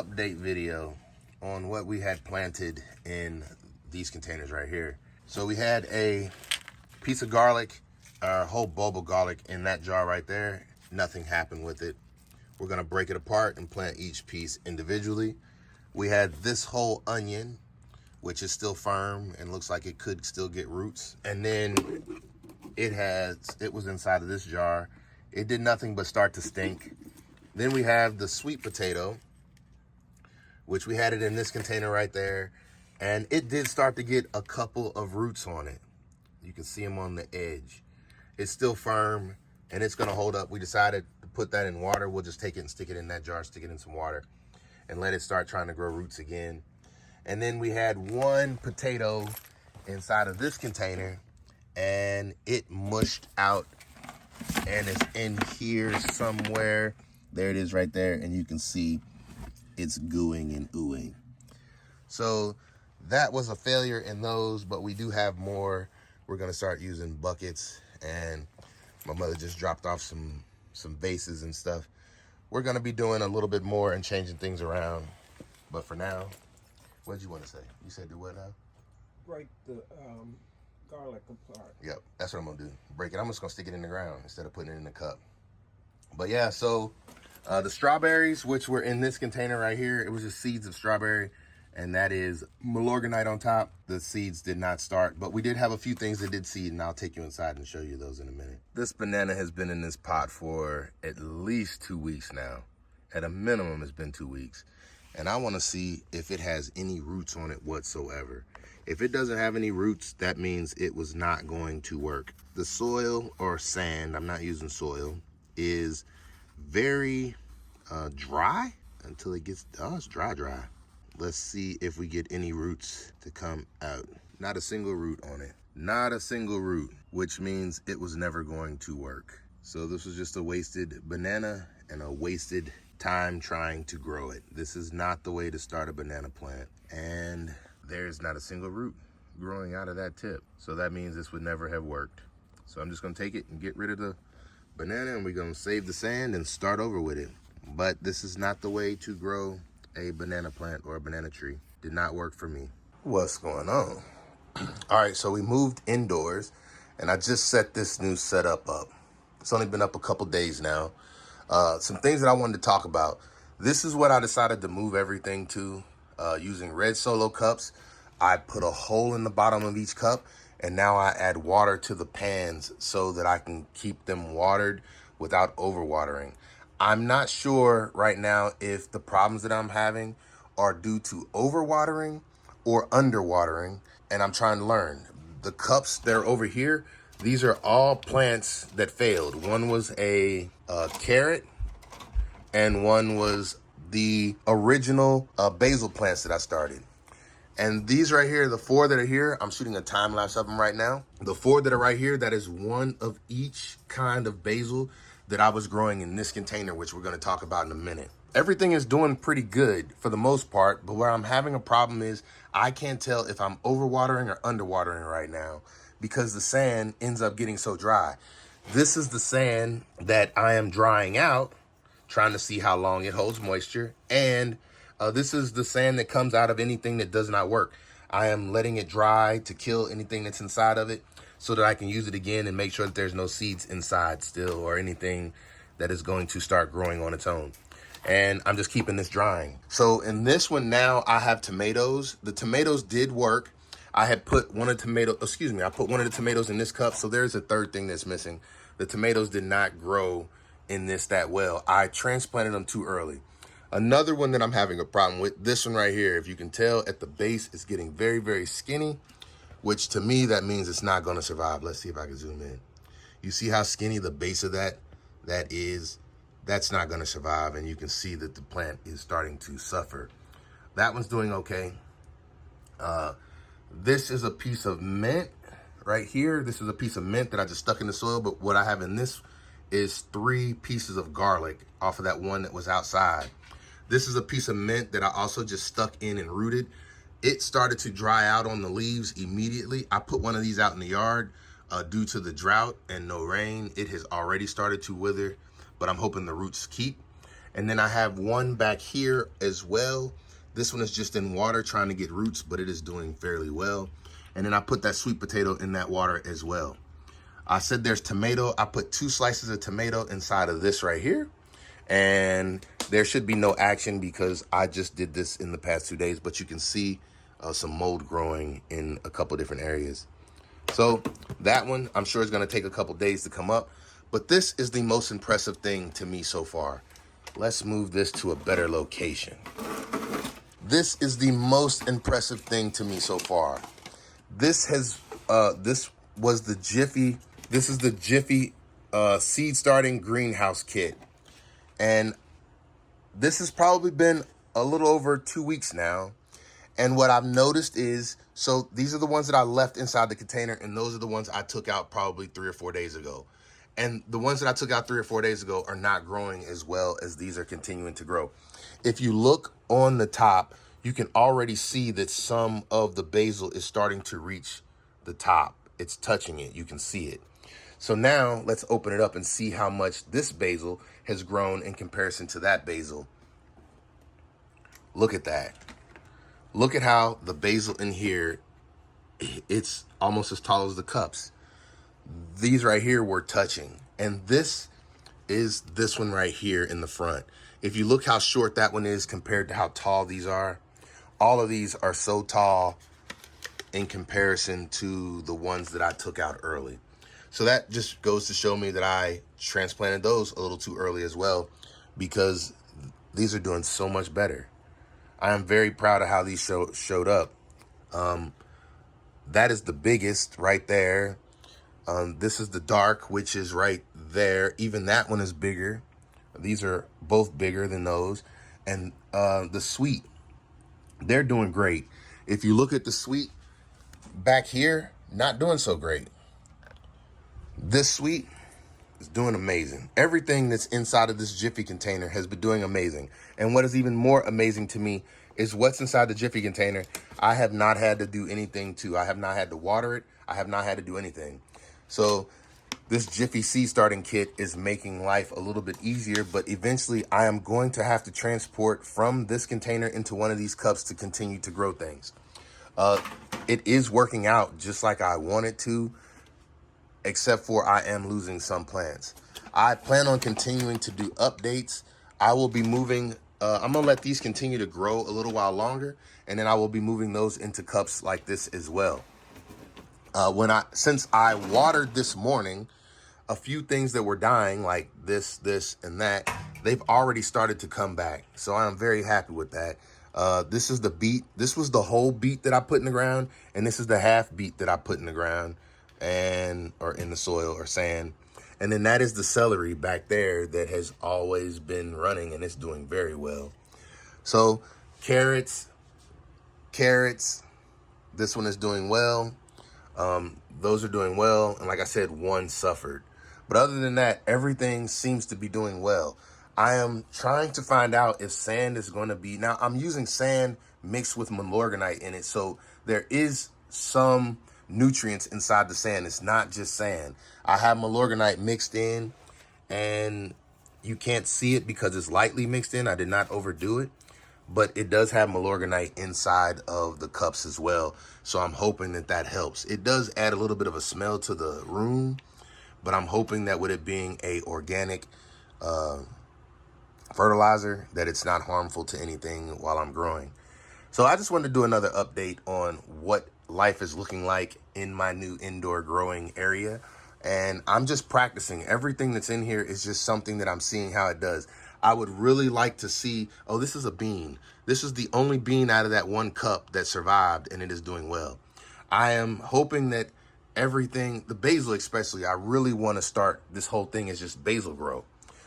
update video on what we had planted in these containers right here. So we had a piece of garlic, a whole bulb of garlic in that jar right there. Nothing happened with it. We're gonna break it apart and plant each piece individually. We had this whole onion, which is still firm and looks like it could still get roots. And then it was inside of this jar. It did nothing but start to stink. Then we have the sweet potato, which we had it in this container right there. And it did start to get a couple of roots on it. You can see them on the edge. It's still firm and it's gonna hold up. We decided to put that in water. We'll just take it and stick it in that jar, stick it in some water and let it start trying to grow roots again. And then we had one potato inside of this container and it mushed out and it's in here somewhere. There it is right there. And you can see it's gooing and oohing. So that was a failure in those, but we do have more. We're gonna start using buckets, and my mother just dropped off some vases and stuff. We're gonna be doing a little bit more and changing things around. But for now, what did you want to say? You said do what now? Break the garlic apart. Yep, that's what I'm gonna do. Break it. I'm just gonna stick it in the ground instead of putting it in the cup. But yeah, so the strawberries, which were in this container right here, it was just seeds of strawberry, and that is Milorganite on top. The seeds did not start, but we did have a few things that did seed, and I'll take you inside and show you those in a minute. This banana has been in this pot for at least 2 weeks now. At a minimum, it's been 2 weeks. And I want to see if it has any roots on it whatsoever. If it doesn't have any roots, that means it was not going to work. The soil or sand, I'm not using soil, is very dry until it gets, oh, it's dry. Let's see if we get any roots to come out. Not a single root on it. Not a single root, which means it was never going to work. So this was just a wasted banana and a wasted time trying to grow it. This is not the way to start a banana plant. And there's not a single root growing out of that tip. So that means this would never have worked. So I'm just gonna take it and get rid of the banana, and we're gonna save the sand and start over with it. But this is not the way to grow a banana plant or a banana tree. Did not work for me. What's going on? All right, so we moved indoors and I just set this new setup up. It's only been up a couple days now. Some things that I wanted to talk about. This is what I decided to move everything to using red Solo cups. I put a hole in the bottom of each cup, and now I add water to the pans so that I can keep them watered without overwatering. I'm not sure right now if the problems that I'm having are due to overwatering or underwatering, and I'm trying to learn. The cups that are over here, these are all plants that failed. One was a carrot, and one was the original basil plants that I started. And these right here, the 4 that are here, I'm shooting a time lapse of them right now. The 4 that are right here, that is one of each kind of basil that I was growing in this container, which we're gonna talk about in a minute. Everything is doing pretty good for the most part, but where I'm having a problem is I can't tell if I'm overwatering or underwatering right now because the sand ends up getting so dry. This is the sand that I am drying out, trying to see how long it holds moisture. And this is the sand that comes out of anything that does not work. I am letting it dry to kill anything that's inside of it so that I can use it again and make sure that there's no seeds inside still or anything that is going to start growing on its own. And I'm just keeping this drying. So in this one now, I have tomatoes. The tomatoes did work. I had put one of the I put one of the tomatoes in this cup. So there's a third thing that's missing. The tomatoes did not grow in this that well. I transplanted them too early. Another one that I'm having a problem with, this one right here, if you can tell at the base, it's getting very, very skinny, which to me, that means it's not gonna survive. Let's see if I can zoom in. You see how skinny the base of that is? That's not gonna survive, and you can see that the plant is starting to suffer. That one's doing okay. This is a piece of mint right here. This is a piece of mint that I just stuck in the soil, but what I have in this is 3 pieces of garlic off of that one that was outside. This is a piece of mint that I also just stuck in and rooted. It started to dry out on the leaves immediately. I put one of these out in the yard due to the drought and no rain. It has already started to wither, but I'm hoping the roots keep. And then I have one back here as well. This one is just in water trying to get roots, but it is doing fairly well. And then I put that sweet potato in that water as well. I said there's tomato. I put 2 slices of tomato inside of this right here. And there should be no action because I just did this in the past 2 days, but you can see some mold growing in a couple different areas. So that one, I'm sure is going to take a couple days to come up, but this is the most impressive thing to me so far. Let's move this to a better location. This is the most impressive thing to me so far. This was the Jiffy. This is the Jiffy seed starting greenhouse kit. And this has probably been a little over 2 weeks now. And what I've noticed is, so these are the ones that I left inside the container, and those are the ones I took out probably 3 or 4 days ago. And the ones that I took out 3 or 4 days ago are not growing as well as these are continuing to grow. If you look on the top, you can already see that some of the basil is starting to reach the top. It's touching it. You can see it. So now let's open it up and see how much this basil has grown in comparison to that basil. Look at that. Look at how the basil in here, it's almost as tall as the cups. These right here were touching. And this is this one right here in the front. If you look how short that one is compared to how tall these are, all of these are so tall in comparison to the ones that I took out early. So that just goes to show me that I transplanted those a little too early as well, because these are doing so much better. I am very proud of how these showed up. That is the biggest right there. This is the dark, which is right there. Even that one is bigger. These are both bigger than those. And the sweet, they're doing great. If you look at the sweet back here, not doing so great. This sweet is doing amazing. Everything that's inside of this Jiffy container has been doing amazing. And what is even more amazing to me is what's inside the Jiffy container. I have not had to do anything to. I have not had to water it. I have not had to do anything. So this Jiffy seed starting kit is making life a little bit easier, but eventually I am going to have to transport from this container into one of these cups to continue to grow things. It is working out just like I want it to, except for I am losing some plants. I plan on continuing to do updates. I will be moving, I'm gonna let these continue to grow a little while longer, and then I will be moving those into cups like this as well. Since I watered this morning, a few things that were dying, like this, and that, they've already started to come back. So I'm very happy with that. This is the beet. This was the whole beet that I put in the ground, and this is the half beet that I put in the ground or in the soil or sand. And then that is the celery back there that has always been running, and it's doing very well. So carrots, this one is doing well. Those are doing well. And like I said, one suffered. But other than that, everything seems to be doing well. I am trying to find out if sand is going to be, now I'm using sand mixed with Milorganite in it. So there is some nutrients inside the sand. It's not just sand. I have Milorganite mixed in, and you can't see it because it's lightly mixed in. I did not overdo it, but it does have Milorganite inside of the cups as well. So I'm hoping that that helps. It does add a little bit of a smell to the room, but I'm hoping that with it being a organic fertilizer, that it's not harmful to anything while I'm growing. So I just wanted to do another update on what life is looking like in my new indoor growing area. And I'm just practicing. Everything that's in here is just something that I'm seeing how it does. I would really like to see, oh, this is a bean. This is the only bean out of that one cup that survived, and it is doing well. I am hoping that everything, the basil especially, I really want to start this whole thing as just basil grow.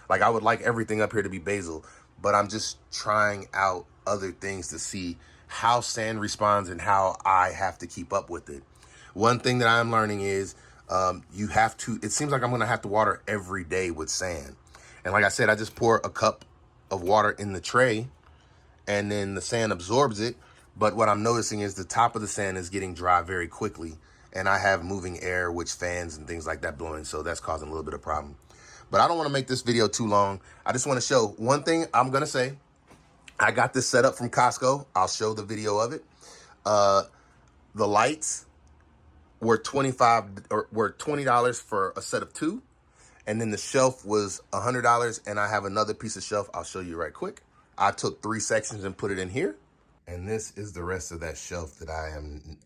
Like, I would like everything up here to be basil, but I'm just trying out other things to see how sand responds and how I have to keep up with it. One thing that I'm learning is you have to, it seems like I'm going to have to water every day with sand. And like I said, I just pour a cup of water in the tray and then the sand absorbs it. But what I'm noticing is the top of the sand is getting dry very quickly. And I have moving air, which fans and things like that blowing. So that's causing a little bit of problem. But I don't want to make this video too long. I just want to show one thing I'm going to say. I got this set up from Costco. I'll show the video of it. The lights were $20 for a set of 2. And then the shelf was $100. And I have another piece of shelf I'll show you right quick. I took 3 sections and put it in here. And this is the rest of that shelf that I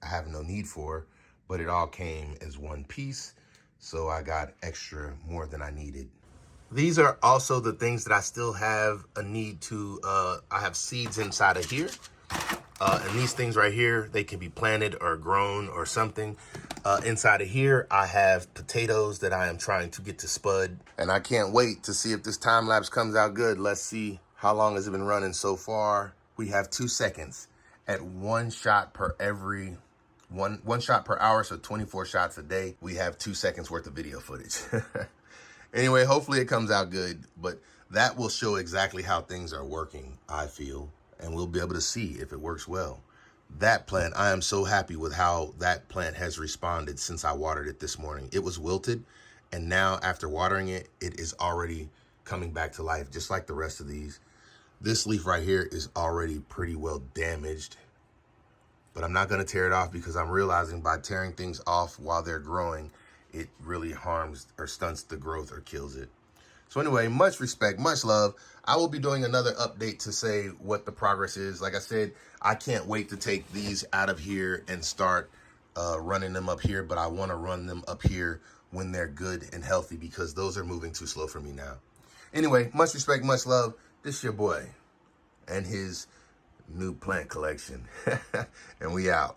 have no need for, but it all came as one piece. So I got extra more than I needed. These are also the things that I still have a need to, I have seeds inside of here. And these things right here, they can be planted or grown or something. Inside of here, I have potatoes that I am trying to get to spud. And I can't wait to see if this time lapse comes out good. Let's see how long has it been running so far. We have 2 seconds at 1 shot per every one shot per hour. So 24 shots a day. We have 2 seconds worth of video footage. Anyway, hopefully it comes out good, but that will show exactly how things are working, I feel, and we'll be able to see if it works well. That plant, I am so happy with how that plant has responded since I watered it this morning. It was wilted, and now after watering it, it is already coming back to life, just like the rest of these. This leaf right here is already pretty well damaged, but I'm not going to tear it off because I'm realizing by tearing things off while they're growing, it really harms or stunts the growth or kills it. So anyway, much respect, much love. I will be doing another update to say what the progress is. Like I said, I can't wait to take these out of here and start running them up here, but I want to run them up here when they're good and healthy because those are moving too slow for me now. Anyway, much respect, much love. This is your boy and his new plant collection. And we out.